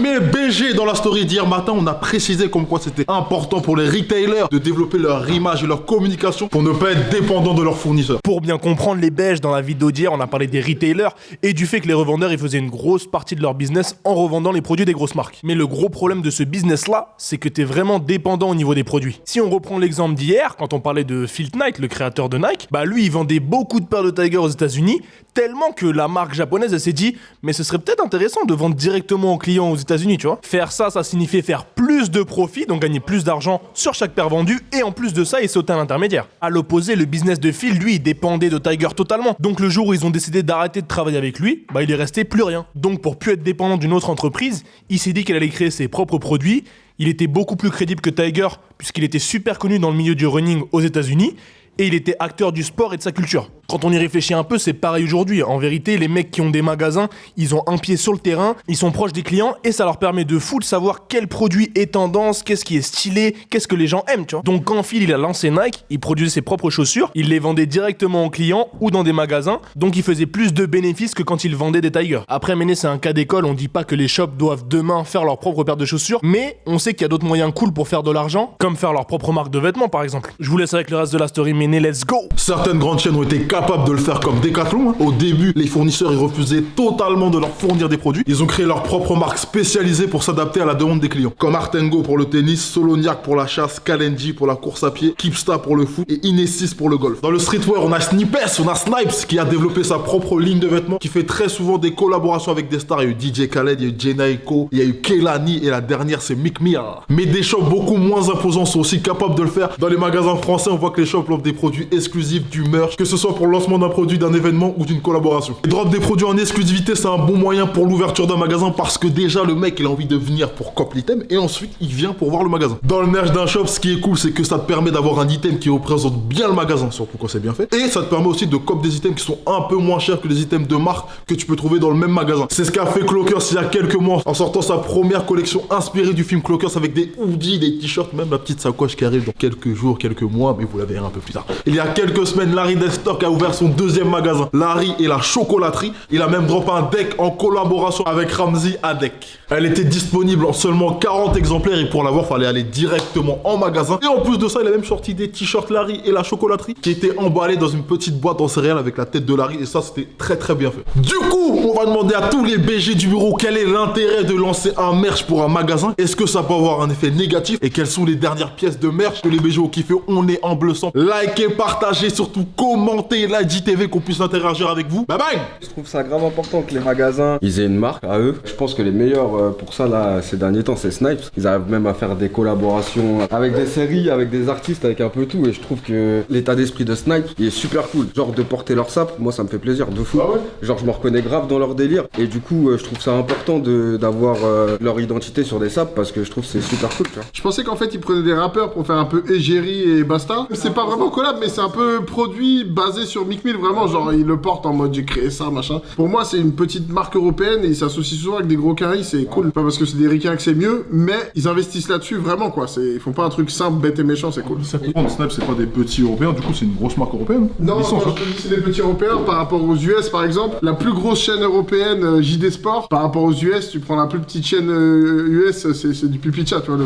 Premier BG dans la story d'hier matin, on a précisé comme quoi c'était important pour les retailers de développer leur image et leur communication pour ne pas être dépendants de leurs fournisseurs. Pour bien comprendre les Belges, dans la vidéo d'hier, on a parlé des retailers et du fait que les revendeurs ils faisaient une grosse partie de leur business en revendant les produits des grosses marques. Mais le gros problème de ce business-là, c'est que t'es vraiment dépendant au niveau des produits. Si on reprend l'exemple d'hier, quand on parlait de Phil Knight, le créateur de Nike, bah lui il vendait beaucoup de paires de Tiger aux États-Unis, tellement que la marque japonaise elle s'est dit mais ce serait peut-être intéressant de vendre directement aux clients aux États-Unis, tu vois. Faire ça signifiait faire plus de profit, donc gagner plus d'argent sur chaque paire vendue et en plus de ça il sautait à l'intermédiaire. À l'opposé, le business de Phil, lui, il dépendait de Tiger totalement. Donc le jour où ils ont décidé d'arrêter de travailler avec lui, bah il est resté plus rien. Donc pour plus être dépendant d'une autre entreprise, il s'est dit qu'il allait créer ses propres produits. Il était beaucoup plus crédible que Tiger puisqu'il était super connu dans le milieu du running aux États-Unis et il était acteur du sport et de sa culture. Quand on y réfléchit un peu, c'est pareil aujourd'hui. En vérité, les mecs qui ont des magasins, ils ont un pied sur le terrain, ils sont proches des clients et ça leur permet de fou de savoir quel produit est tendance, qu'est-ce qui est stylé, qu'est-ce que les gens aiment, tu vois. Donc quand Phil il a lancé Nike, il produisait ses propres chaussures, il les vendait directement aux clients ou dans des magasins, donc il faisait plus de bénéfices que quand il vendait des Tiger. Après, Méné, c'est un cas d'école, on dit pas que les shops doivent demain faire leur propre paire de chaussures, mais on sait qu'il y a d'autres moyens cool pour faire de l'argent, comme faire leur propre marque de vêtements par exemple. Je vous laisse avec le reste de la story, Méné, let's go. Certaines grandes chaînes ont été capables de le faire comme Decathlon. Au début, les fournisseurs ils refusaient totalement de leur fournir des produits. Ils ont créé leur propre marque spécialisée pour s'adapter à la demande des clients. Comme Artengo pour le tennis, Soloniac pour la chasse, Kalenji pour la course à pied, Kipsta pour le foot et Inesis pour le golf. Dans le streetwear, on a Snippes, on a Snipes qui a développé sa propre ligne de vêtements, qui fait très souvent des collaborations avec des stars. Il y a eu DJ Khaled, il y a eu Jhené Aiko, il y a eu Kehlani et la dernière c'est Mick Mia. Mais des shops beaucoup moins imposants sont aussi capables de le faire. Dans les magasins français, on voit que les shops offrent des produits exclusifs, du merch, que ce soit pour le lancement d'un produit, d'un événement ou d'une collaboration. Et drop des produits en exclusivité, c'est un bon moyen pour l'ouverture d'un magasin parce que déjà le mec il a envie de venir pour cop l'item et ensuite il vient pour voir le magasin. Dans le merch d'un shop, ce qui est cool, c'est que ça te permet d'avoir un item qui représente bien le magasin, surtout quand c'est bien fait. Et ça te permet aussi de cop des items qui sont un peu moins chers que les items de marque que tu peux trouver dans le même magasin. C'est ce qu'a fait Clockers il y a quelques mois en sortant sa première collection inspirée du film Clockers avec des hoodies, des t-shirts, même la petite sacoche qui arrive dans quelques jours, quelques mois, mais vous la verrez un peu plus tard. Il y a quelques semaines, Larry Destock a ouvert son deuxième magasin, Larry et la chocolaterie. Il a même drop un deck en collaboration avec Ramzi Adek. Elle était disponible en seulement 40 exemplaires et pour l'avoir, fallait aller directement en magasin. Et en plus de ça, il a même sorti des t-shirts Larry et la chocolaterie qui étaient emballés dans une petite boîte en céréales avec la tête de Larry et ça, c'était très très bien fait. Du coup, on va demander à tous les BG du bureau quel est l'intérêt de lancer un merch pour un magasin. Est-ce que ça peut avoir un effet négatif et quelles sont les dernières pièces de merch que les BG ont kiffé. On est en bleu sang. Likez, partagez, surtout commentez la JTV qu'on puisse interagir avec vous. Bye bye. Je trouve ça grave important que les magasins ils aient une marque à eux. Je pense que les meilleurs pour ça là ces derniers temps c'est Snipes. Ils arrivent même à faire des collaborations avec des séries, avec des artistes, avec un peu tout et je trouve que l'état d'esprit de Snipes il est super cool. Genre de porter leur sap, moi ça me fait plaisir de fou. Ah ouais. Genre je me reconnais grave dans leur délire et du coup je trouve ça important d'avoir leur identité sur des saps parce que je trouve que c'est super cool tu vois. Je pensais qu'en fait ils prenaient des rappeurs pour faire un peu Égérie et Basta. C'est pas vraiment collab mais c'est un peu produit basé sur Mick Mill vraiment genre ils le portent en mode j'ai créé ça machin. Pour moi c'est une petite marque européenne et ils s'associent souvent avec des gros caris, c'est cool. Pas parce que c'est des ricains que c'est mieux mais ils investissent là-dessus vraiment quoi. Ils font pas un truc simple, bête et méchant, c'est cool. Snap c'est pas des petits européens, du coup c'est une grosse marque européenne. Non, quand je te dis c'est des petits européens par rapport aux US par exemple. La plus grosse chaîne européenne JD Sport par rapport aux US, tu prends la plus petite chaîne US c'est du Pipichat tu vois.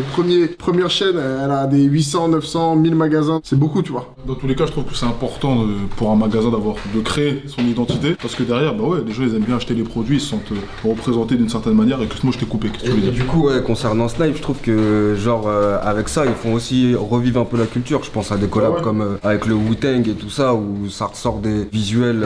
Première chaîne elle a des 800, 900, 1000 magasins, c'est beaucoup tu vois. Dans tous les cas je trouve que c'est important pour un magasin de créer son identité parce que derrière bah ouais les gens ils aiment bien acheter les produits, ils se sentent représentés d'une certaine manière. Excuse-moi je t'ai coupé, qu'est-ce que tu veux dire? Du coup ouais, concernant Snipe je trouve que genre avec ça ils font aussi revivre un peu la culture. Je pense à des collabs comme avec le Wu-Tang et tout ça où ça ressort des visuels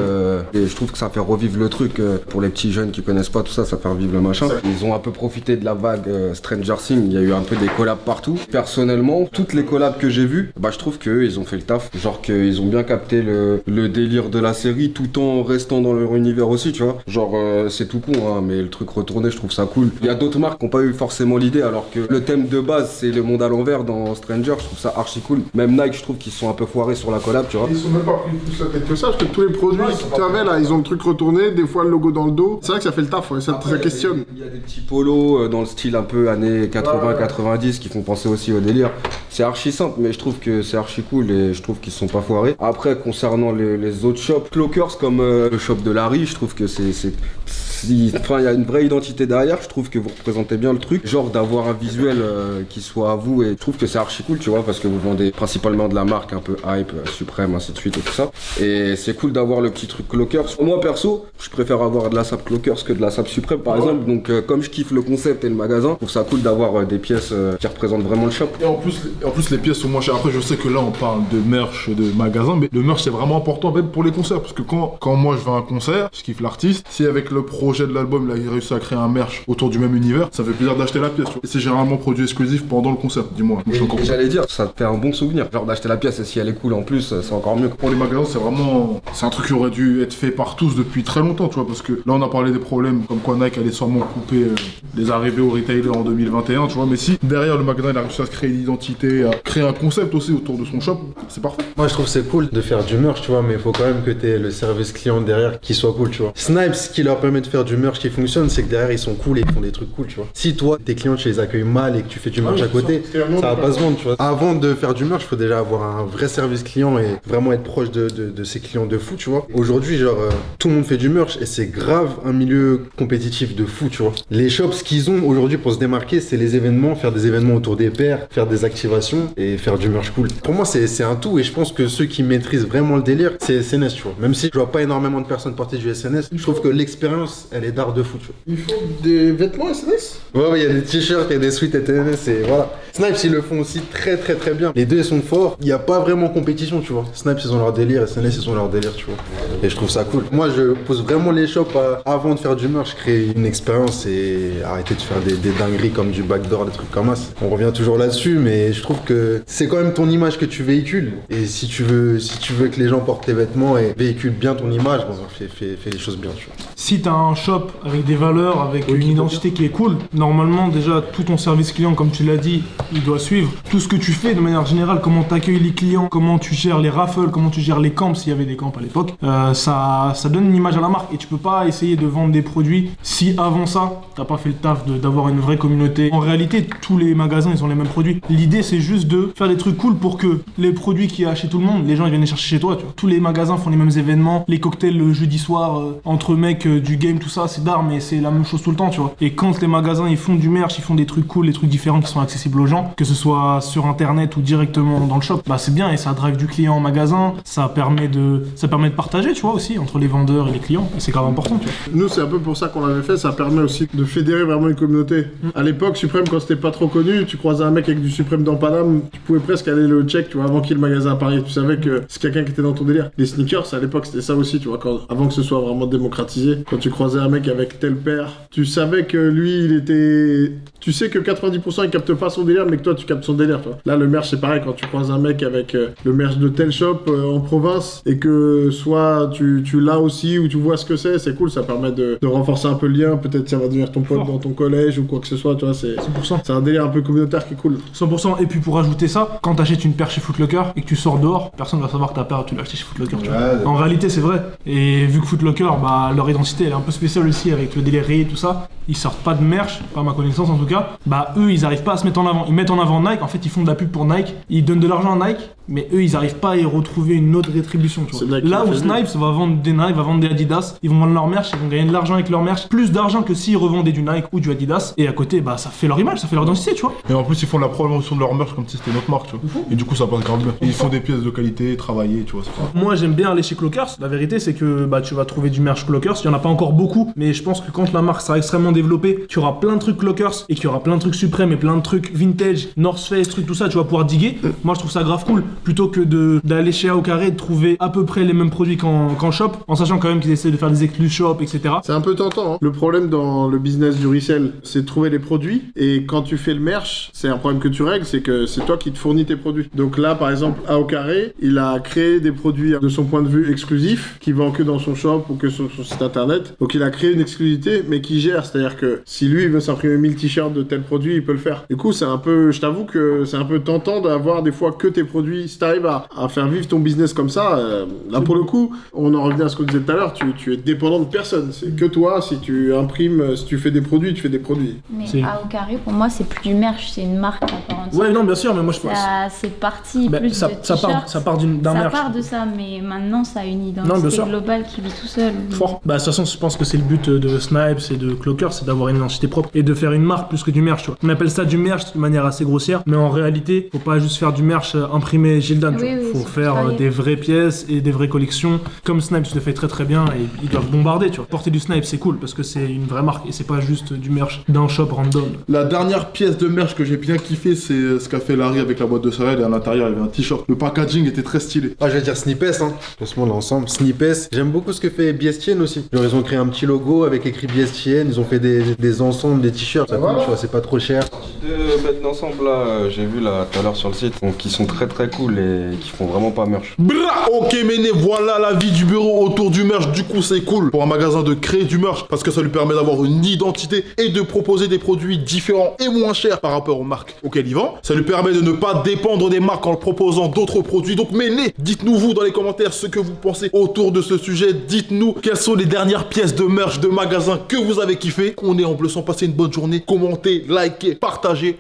et je trouve que ça fait revivre le truc pour les petits jeunes qui connaissent pas tout ça, ça fait revivre le machin. Ils ont un peu profité de la vague Stranger Things, il y a eu un peu des collabs partout. Personnellement toutes les collabs que j'ai vues bah je trouve qu'ils ont fait le taf, genre qu'ils ont bien capté le délire de la série tout en restant dans leur univers aussi tu vois. Genre c'est tout con hein, mais le truc retourné je trouve ça cool. Il y a d'autres marques qui n'ont pas eu forcément l'idée alors que le thème de base c'est le monde à l'envers dans Stranger, je trouve ça archi cool. Même Nike je trouve qu'ils sont un peu foirés sur la collab tu vois. Ils sont même pas pris plus la tête que ça parce que tous les produits que tu avais là ils ont le truc retourné, des fois le logo dans le dos. C'est vrai que ça fait le taf, ouais, ça questionne. Il y a des petits polos dans le style un peu années 80-90 qui font penser aussi au délire. C'est archi simple mais je trouve que c'est archi cool et je trouve qu'ils sont pas foirés. Après concernant les autres shops, Clockers comme le shop de Larry, je trouve que c'est Enfin, il y a une vraie identité derrière, je trouve que vous représentez bien le truc. Genre d'avoir un visuel qui soit à vous, et je trouve que c'est archi cool, tu vois, parce que vous vendez principalement de la marque un peu hype, Suprême, ainsi de suite et tout ça. Et c'est cool d'avoir le petit truc Clockers. Moi perso, je préfère avoir de la sape Clockers que de la sape Suprême par exemple. Donc comme je kiffe le concept et le magasin, je trouve ça cool d'avoir des pièces qui représentent vraiment le shop. Et en plus les pièces sont moins chères. Après je sais que là on parle de merch de magasin, mais le merch c'est vraiment important même pour les concerts. Parce que quand moi je vais à un concert, je kiffe l'artiste. Si avec le projet de l'album il a réussi à créer un merch autour du même univers, ça fait plaisir d'acheter la pièce. Tu vois. Et c'est généralement produit exclusif pendant le concert, dis-moi. Et j'allais dire, ça te fait un bon souvenir. Genre d'acheter la pièce et si elle est cool en plus, c'est encore mieux. Pour les magasins c'est un truc qui aurait dû être fait par tous depuis très longtemps, tu vois, parce que là on a parlé des problèmes comme quoi Nike allait sûrement couper les arrivées aux retailers en 2021, tu vois, mais si derrière le magasin il a réussi à se créer une identité, à créer un concept aussi autour de son shop, c'est parfait. Moi je trouve c'est cool de faire du merch, tu vois, mais il faut quand même que t'aies le service client derrière qui soit cool, tu vois. Snipes, ce qui leur permet de faire du merch qui fonctionne, c'est que derrière ils sont cool et ils font des trucs cool, tu vois. Si toi tes clients tu les accueilles mal et que tu fais du merch à côté, ça va pas se vendre, tu vois. Avant de faire du merch, il faut déjà avoir un vrai service client et vraiment être proche de ses clients de fou, tu vois. Aujourd'hui, genre, tout le monde fait du merch et c'est grave un milieu compétitif de fou, tu vois. Les shops, ce qu'ils ont aujourd'hui pour se démarquer, c'est les événements, faire des événements autour des pairs, faire des activations et faire du merch cool. Pour moi, c'est un tout et je pense que ceux qui maîtrisent vraiment le délire, c'est SNS, tu vois. Même si je vois pas énormément de personnes porter du SNS, je trouve que l'expérience, elle est d'art de fou, tu vois. Ils font des vêtements SNS? Ouais, il y a des t-shirts, il y a des sweats SNS et voilà. Snipes, ils le font aussi très bien. Les deux, ils sont forts. Il n'y a pas vraiment compétition, tu vois. Snipes, ils ont leur délire et SNS, ils ont leur délire, tu vois. Et je trouve ça cool. Moi, je pose vraiment les shops avant de faire du merch, créer une expérience et arrêter de faire des dingueries comme du backdoor, des trucs comme ça. On revient toujours là-dessus, mais je trouve que c'est quand même ton image que tu véhicules. Et si tu veux que les gens portent tes vêtements et véhiculent bien ton image, bon, fais les choses bien, tu vois. Si t'as un shop avec des valeurs, avec une identité qui est cool, normalement déjà tout ton service client, comme tu l'as dit, il doit suivre. Tout ce que tu fais de manière générale, comment t'accueilles les clients, comment tu gères les raffles, comment tu gères les camps, s'il y avait des camps à l'époque, ça donne une image à la marque. Et tu peux pas essayer de vendre des produits si avant ça, t'as pas fait le taf d'avoir une vraie communauté. En réalité, tous les magasins, ils ont les mêmes produits. L'idée, c'est juste de faire des trucs cool pour que les produits qu'il y a chez tout le monde, les gens ils viennent les chercher chez toi, tu vois. Tous les magasins font les mêmes événements, les cocktails le jeudi soir, entre mecs, du game, tout ça, c'est d'art, mais c'est la même chose tout le temps, tu vois. Et quand les magasins, ils font du merch, ils font des trucs cool, des trucs différents qui sont accessibles aux gens, que ce soit sur internet ou directement dans le shop, bah c'est bien et ça drive du client en magasin, ça permet de partager, tu vois, aussi, entre les vendeurs et les clients, et c'est grave important, tu vois. Nous, c'est un peu pour ça qu'on l'avait fait, ça permet aussi de fédérer vraiment une communauté. À l'époque, Suprême, quand c'était pas trop connu, tu croisais un mec avec du Suprême dans Paname, tu pouvais presque aller le check, tu vois, avant qu'il y ait le magasin à Paris, tu savais que c'est quelqu'un qui était dans ton délire. Les sneakers, à l'époque, c'était ça aussi, tu vois, avant que ce soit vraiment démocratisé, quand tu croisais un mec avec tel paire, tu savais que lui, il était... Tu sais que 90% il capte pas son délire, mais que toi, tu captes son délire, tu vois. Là, le merch, c'est pareil, quand tu croises un mec avec le merch de tel shop en province, et que soit tu l'as aussi, ou tu vois ce que c'est cool, ça permet de renforcer un peu le lien, peut-être ça va devenir ton pote dans ton collège, ou quoi que ce soit, tu vois, c'est 100%. C'est un délire un peu communautaire qui est cool. 100%. Et puis pour ajouter ça, quand t'achètes une paire chez Foot Locker et que tu sors dehors, personne va savoir que ta paire, tu l'as acheté chez Foot Locker, tu vois. En réalité, c'est vrai. Et vu que Foot Locker, bah, leur identité, elle est un peu spéciale aussi avec le délire rayé et tout ça, ils sortent pas de merch, pas à ma connaissance en tout cas, bah eux, ils arrivent pas à se mettre en avant. Ils mettent en avant Nike, en fait, ils font de la pub pour Nike, ils donnent de l'argent à Nike, mais eux, ils arrivent pas à y retrouver une autre rétribution, tu vois. Là où Snipes va vendre des Nike, va vendre des Adidas, ils vont vendre leur merch, ils vont gagner de l'argent avec leur merch, plus d'argent que s'ils revendaient du Nike ou du Adidas, et à côté, bah ça fait leur image, ça fait leur identité, tu vois. Et en plus, ils font la promotion de leur merch comme si c'était notre marque, tu vois. Et du coup, ça passe grave bien. Ils font des pièces de qualité, travaillées, tu vois. Moi, j'aime bien aller chez Clockers. La vérité, c'est que bah, tu vas trouver du merch Clockers. Il y en a pas encore beaucoup, mais je pense que quand la marque sera extrêmement développée, tu auras plein de trucs Clockers et qu'il y aura plein de trucs Suprême et plein de trucs vintage, North Face, trucs tout ça, tu vas pouvoir diguer. Moi, je trouve ça grave cool. Plutôt que d'aller chez Au Carré et de trouver à peu près les mêmes produits qu'en shop, en sachant quand même qu'ils essaient de faire des exclus shop, etc. C'est un peu tentant, hein. Le problème dans le business du resell, c'est de trouver les produits. Et quand tu fais le merch, c'est un problème que tu règles, c'est que c'est toi qui te fournis tes produits. Donc là, par exemple, à Au Carré, il a créé des produits de son point de vue exclusifs, qui vend que dans son shop ou que sur son site internet. Donc il a créé une exclusivité, mais qui gère. C'est-à-dire que si lui, il veut s'imprimer 1000 t-shirts de tel produit, il peut le faire. Du coup, c'est un peu, je t'avoue que c'est un peu tentant d'avoir des fois que tes produits. Si t'arrives à faire vivre ton business comme ça, là pour le coup, on en revient à ce qu'on disait tout à l'heure, tu es dépendant de personne. C'est que toi, si tu imprimes, si tu fais des produits, tu fais des produits. Mais à Au Carré, pour moi, c'est plus du merch, c'est une marque à part entière. Ouais, non, bien sûr, mais moi je pense. C'est parti Bah, plus ça de part t-shirts. ça part d'un Ça merch. part de ça, mais maintenant ça a une Non, bien identité sûr. globale qui vit tout seul. Fort. Bah, de toute façon, je pense que c'est c'est le but de Snipes et de Clocker, c'est d'avoir une identité propre et de faire une marque plus que du merch, tu vois. On appelle ça du merch de manière assez grossière, mais en réalité, faut pas juste faire du merch imprimé Gildan, tu vois. Faut faire des vraies pièces et des vraies collections, comme Snipes le fait très très bien et ils doivent bombarder, tu vois. Porter du Snipes, c'est cool parce que c'est une vraie marque et c'est pas juste du merch d'un shop random. La dernière pièce de merch que j'ai bien kiffé, c'est ce qu'a fait Larry avec la boîte de céréales et à l'intérieur il y avait un t-shirt. Le packaging était très stylé. Ah, je vais dire Snippes, hein. Tout l'ensemble. Snippes. J'aime beaucoup ce que fait BSTN aussi. Genre, ils ont créé un petit logo avec écrit BSTN, ils ont fait des ensembles, des t-shirts. Ça coûte, tu vois, c'est pas trop cher. Deux bêtes d'ensemble là, j'ai vu là tout à l'heure sur le site, donc qui sont très très cool et qui font vraiment pas merch. Bra ok Méné, voilà la vie du bureau autour du merch. Du coup c'est cool pour un magasin de créer du merch parce que ça lui permet d'avoir une identité et de proposer des produits différents et moins chers par rapport aux marques auxquelles il vend. Ça lui permet de ne pas dépendre des marques en proposant d'autres produits. Donc Méné, dites-nous vous dans les commentaires ce que vous pensez autour de ce sujet. Dites-nous quelles sont les dernières pièces de merch de magasin que vous avez kiffé. On est en bleu sans passer une bonne journée. Commentez, likez, partagez.